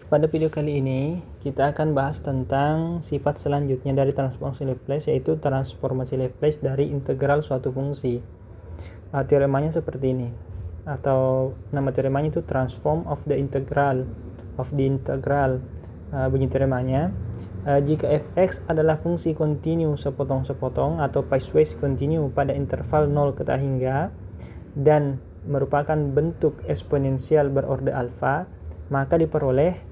Pada video kali ini kita akan bahas tentang sifat selanjutnya dari transformasi Laplace, yaitu transformasi Laplace dari integral suatu fungsi. Teoremanya seperti ini, atau nama teoremanya itu transform of the integral bunyi teoremanya, jika fx adalah fungsi kontinu sepotong-sepotong atau piecewise kontinu pada interval 0 ke tak hingga dan merupakan bentuk eksponensial berorde alfa, maka diperoleh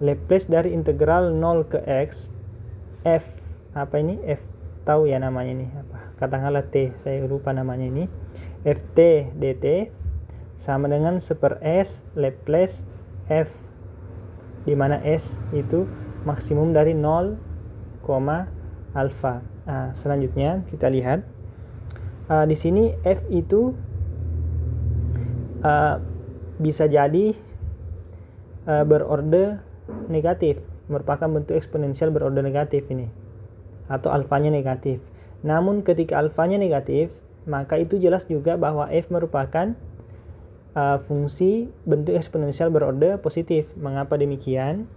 Laplace dari integral 0 ke x f tahu ya namanya ini apa, katakanlah t, saya lupa namanya ini, ft dt sama dengan 1/s Laplace f, di mana s itu maksimum dari 0, alfa. Selanjutnya kita lihat di sini f itu bisa jadi berorde negatif, merupakan bentuk eksponensial berorde negatif ini, atau alfanya negatif. Namun ketika alfanya negatif, maka itu jelas juga bahwa f merupakan fungsi bentuk eksponensial berorde positif. Mengapa demikian?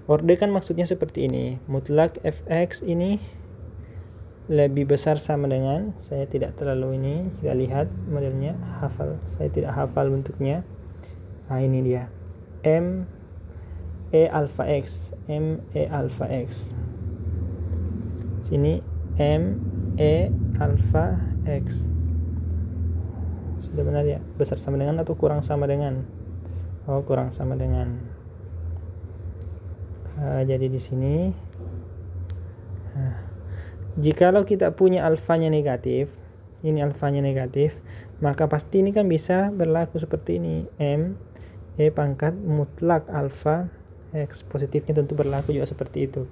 Orde kan maksudnya seperti ini, mutlak fx ini lebih besar sama dengan, saya tidak terlalu ini, kita lihat modelnya, saya tidak hafal bentuknya. Ini dia, m e alpha x, sini m e alpha x. Sudah benar ya, besar sama dengan atau kurang sama dengan? Kurang sama dengan. Jadi di sini jikalau kita punya alfanya negatif, ini alfanya negatif, maka pasti ini kan bisa berlaku seperti ini, m e pangkat mutlak alfa x. Positifnya tentu berlaku juga seperti itu.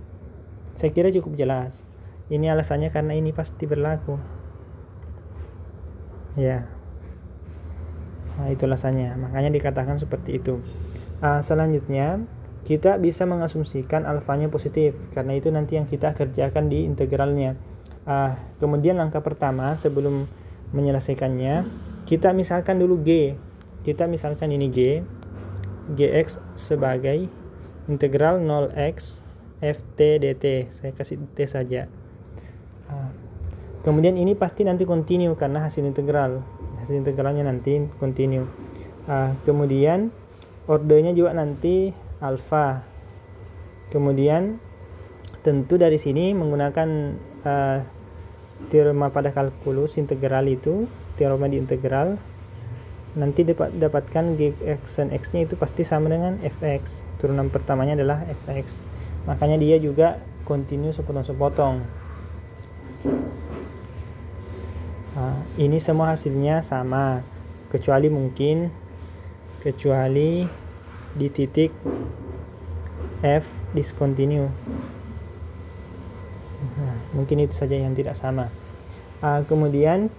Saya kira cukup jelas. Ini alasannya karena ini pasti berlaku ya. Itu alasannya, makanya dikatakan seperti itu. Selanjutnya kita bisa mengasumsikan alfanya positif, karena itu nanti yang kita kerjakan di integralnya. Kemudian langkah pertama sebelum menyelesaikannya, kita misalkan dulu g. Kita misalkan ini gx sebagai integral 0x ft dt, saya kasih t saja. Kemudian ini pasti nanti kontinu karena hasil integralnya nanti kontinu. Kemudian ordenya juga nanti alfa. Kemudian tentu dari sini menggunakan teorema pada kalkulus integral itu, teorema di integral, nanti dapatkan gx dan x-nya itu pasti sama dengan fx. Turunan pertamanya adalah fx. Makanya dia juga kontinu sepotong-sepotong. Ini semua hasilnya sama, kecuali di titik f discontinue. Mungkin itu saja yang tidak sama. Kemudian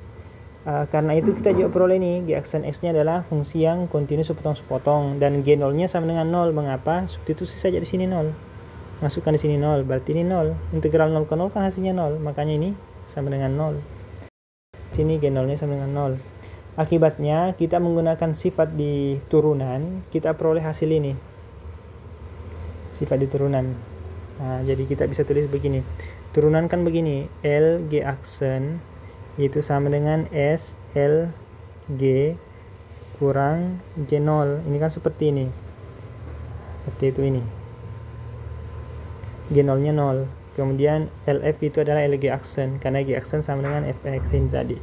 karena itu kita juga peroleh ini gx dan x-nya adalah fungsi yang kontinu sepotong-sepotong dan g0-nya sama dengan 0. Mengapa? Substitusi saja di sini 0. Masukkan di sini 0, berarti ini 0. Integral 0 ke 0 kan hasilnya 0, makanya ini sama dengan 0. Sini g0-nya sama dengan 0. Akibatnya kita menggunakan sifat di turunan, kita peroleh hasil ini. Sifat di turunan. Jadi kita bisa tulis begini. Turunan kan begini, L G aksen itu sama dengan S L G kurang G0. Ini kan seperti ini. Seperti itu ini. G0-nya 0. Kemudian LF itu adalah LG aksen, karena G aksen sama dengan Fx ini tadi.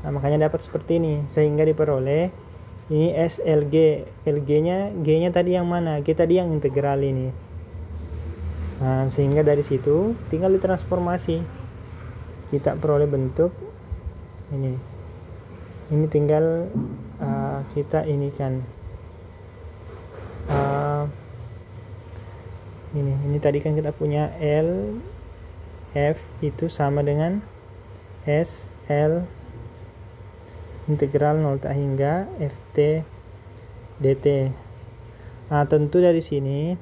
Makanya dapat seperti ini, sehingga diperoleh ini SLG. LG-nya, G-nya tadi yang mana? G tadi yang integral ini. Sehingga dari situ tinggal ditransformasi, kita peroleh bentuk ini. Ini tinggal kita ini kan ini tadi kan kita punya L F itu sama dengan S L integral 0 tak hingga ft dt. Tentu dari sini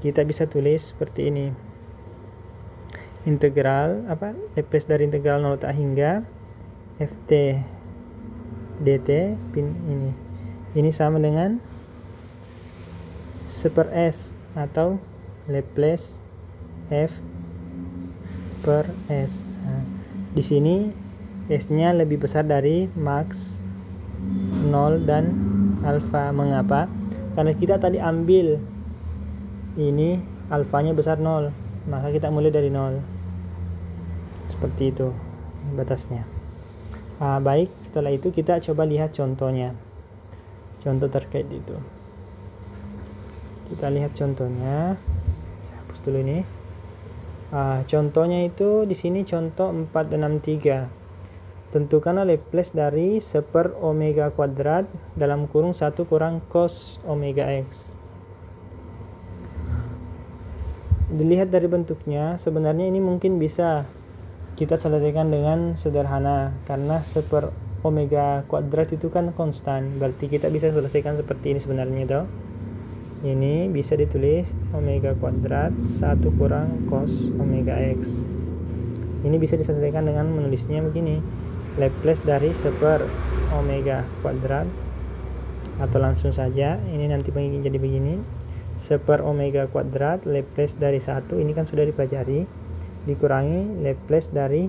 kita bisa tulis seperti ini, integral Laplace dari integral 0 tak hingga ft dt ini sama dengan per S atau Laplace F per S. Nah, di sini S-nya lebih besar dari max, 0 dan alfa. Mengapa? Karena kita tadi ambil ini alfanya besar 0, maka kita mulai dari 0. Seperti itu batasnya. Baik, setelah itu kita coba lihat contohnya. Contoh terkait itu. Kita lihat contohnya. Saya hapus dulu ini. Contohnya itu di sini contoh 463. Tentukanlah Laplace dari 1 per omega kuadrat dalam kurung 1 kurang cos omega x. Dilihat dari bentuknya, sebenarnya ini mungkin bisa kita selesaikan dengan sederhana, karena 1 per omega kuadrat itu kan konstan, berarti kita bisa selesaikan seperti ini sebenarnya toh. Ini bisa ditulis omega kuadrat 1 kurang cos omega x. Ini bisa diselesaikan dengan menulisnya begini, Laplace dari 1 per omega kuadrat, atau langsung saja ini nanti jadi begini, 1 per omega kuadrat Laplace dari 1, ini kan sudah dipelajari, dikurangi Laplace dari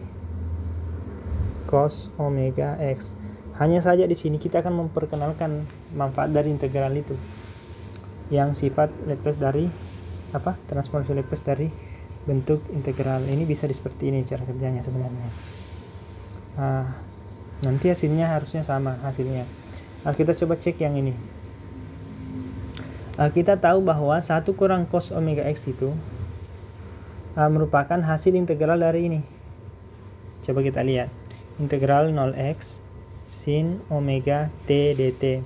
cos omega x. Hanya saja di sini kita akan memperkenalkan manfaat dari integral itu, yang sifat Laplace dari transformasi Laplace dari bentuk integral. Ini bisa seperti ini cara kerjanya sebenarnya. Nanti hasilnya harusnya sama hasilnya. Kita coba cek yang ini. Kita tahu bahwa 1 kurang cos omega x itu merupakan hasil integral dari ini. Coba kita lihat. Integral 0x sin omega t dt.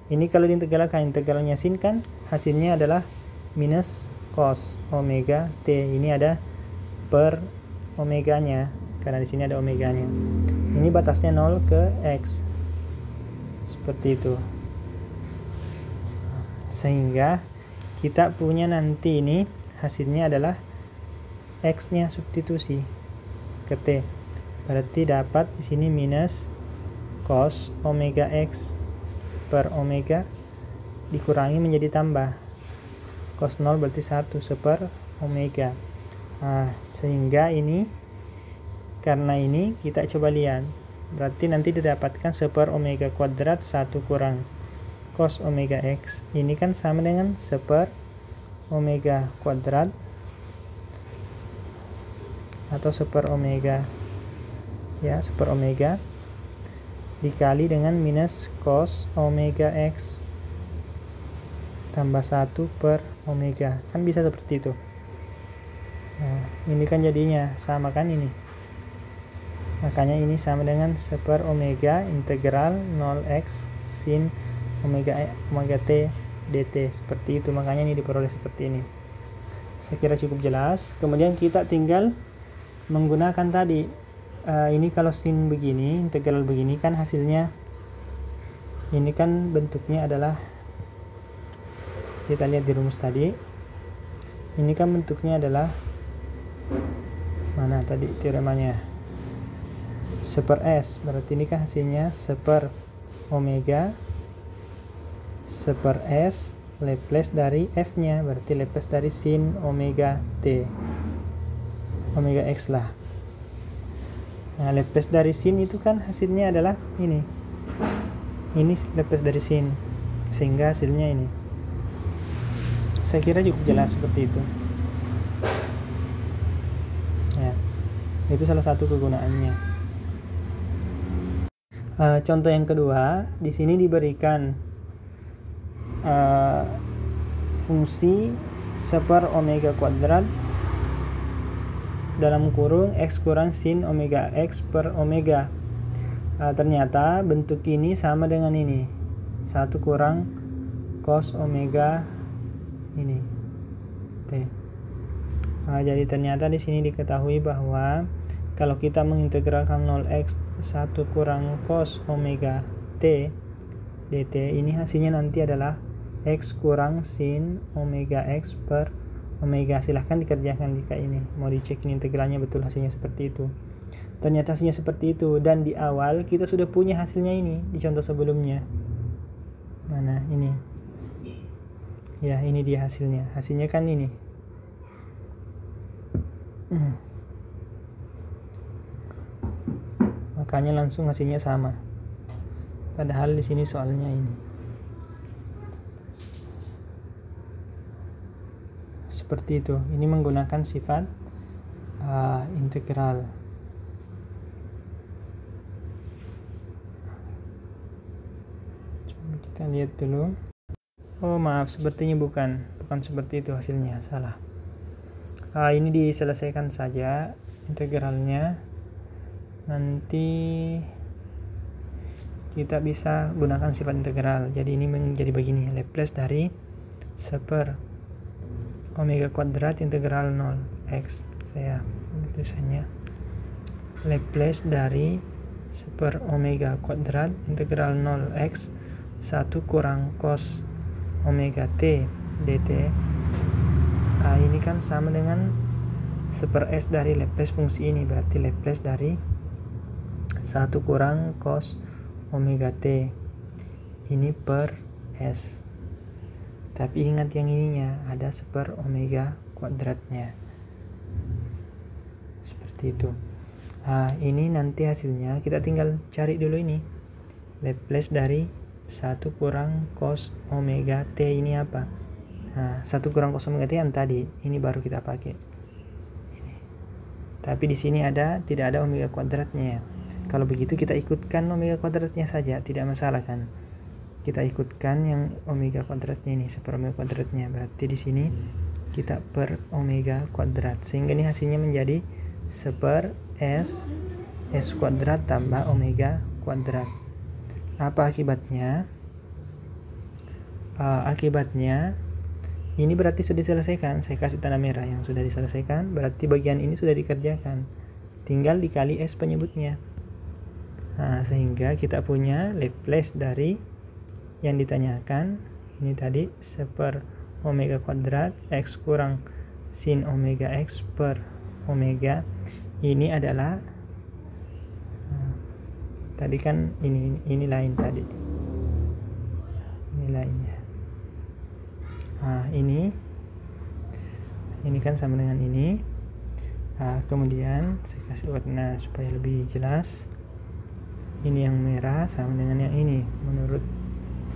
Ini kalau diintegralkan, integralnya sin kan hasilnya adalah minus cos omega t. Ini ada per omeganya, karena di sini ada omeganya. Ini batasnya 0 ke x. Seperti itu. Sehingga kita punya nanti ini hasilnya adalah x-nya substitusi ke t. Berarti dapat di sini minus cos omega x per omega dikurangi menjadi tambah cos 0 berarti 1 per omega. Sehingga ini, karena ini kita coba lihat, berarti nanti didapatkan 1 per omega kuadrat 1 kurang cos omega x. Ini kan sama dengan 1 per omega kuadrat atau 1 per omega, ya, 1 per omega dikali dengan minus cos omega x tambah 1 per omega. Kan bisa seperti itu. Nah, ini kan jadinya sama kan ini. Makanya ini sama dengan 1 per omega integral 0x sin omega t dt. Seperti itu, makanya ini diperoleh seperti ini. Saya kira cukup jelas. Kemudian kita tinggal menggunakan tadi ini kalau sin begini, integral begini kan hasilnya ini kan bentuknya adalah, kita lihat di rumus tadi, ini kan bentuknya adalah mana tadi teoremanya, 1 per s, berarti ini kan hasilnya 1 per omega 1 per s Laplace dari f nya, berarti Laplace dari sin omega t omega x lah. Nah, Laplace dari sin itu kan hasilnya adalah ini Laplace dari sin, sehingga hasilnya ini. Saya kira cukup jelas seperti itu ya. Itu salah satu kegunaannya. Contoh yang kedua, di sini diberikan fungsi 1 per omega kuadrat dalam kurung x kurang sin omega x per omega. Ternyata bentuk ini sama dengan ini, 1 kurang cos omega ini t. Jadi ternyata di sini diketahui bahwa kalau kita mengintegralkan 0x 1 kurang cos omega t dt, ini hasilnya nanti adalah x kurang sin omega x per omega. Silahkan dikerjakan jika ini mau dicek ini integralnya betul hasilnya seperti itu. Ternyata hasilnya seperti itu, dan di awal kita sudah punya hasilnya ini di contoh sebelumnya. Mana ini, Ya, ini dia hasilnya. Hasilnya kan ini. Makanya langsung hasilnya sama. Padahal di sini soalnya ini. Seperti itu. Ini menggunakan sifat integral. Coba kita lihat dulu. Oh maaf, sepertinya bukan seperti itu hasilnya, salah. Ini diselesaikan saja integralnya. Nanti kita bisa gunakan sifat integral. Jadi ini menjadi begini, Laplace dari 1/omega kuadrat integral 0 x. Saya tulisannya Laplace dari 1/omega kuadrat integral 0 x 1 kurang cos omega t dt. Ini kan sama dengan 1/s dari Laplace fungsi ini, berarti Laplace dari 1 kurang cos omega t ini per s. Tapi ingat yang ininya ada 1/omega kuadratnya. Seperti itu. Ini nanti hasilnya kita tinggal cari dulu ini. Laplace dari 1 kurang cos omega t ini apa? 1 kurang cos omega t yang tadi. Ini baru kita pakai. Ini. Tapi di sini tidak ada omega kuadratnya. Kalau begitu kita ikutkan omega kuadratnya saja, tidak masalah kan? Kita ikutkan yang omega kuadratnya ini, 1/omega kuadratnya. Berarti di sini kita per omega kuadrat. Sehingga ini hasilnya menjadi 1/s kuadrat tambah omega kuadrat. Apa akibatnya? Akibatnya ini berarti sudah diselesaikan. Saya kasih tanda merah yang sudah diselesaikan. Berarti bagian ini sudah dikerjakan. Tinggal dikali s penyebutnya. Sehingga kita punya Laplace dari yang ditanyakan ini tadi 1/omega kuadrat x kurang sin omega x per omega. Ini adalah tadi kan ini lain tadi. Ini lainnya. Ini kan sama dengan ini. Kemudian saya kasih warna supaya lebih jelas. Ini yang merah sama dengan yang ini menurut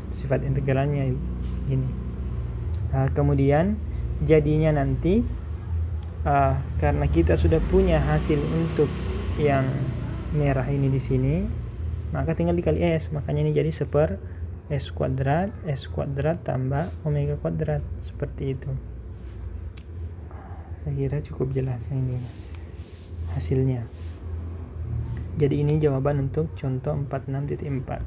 sifat integralnya ini. Kemudian jadinya nanti karena kita sudah punya hasil untuk yang merah ini di sini, maka tinggal dikali s. Makanya ini jadi 1/s kuadrat tambah omega kuadrat, seperti itu. Saya kira cukup jelas yang ini hasilnya. Jadi ini jawaban untuk contoh 46.4.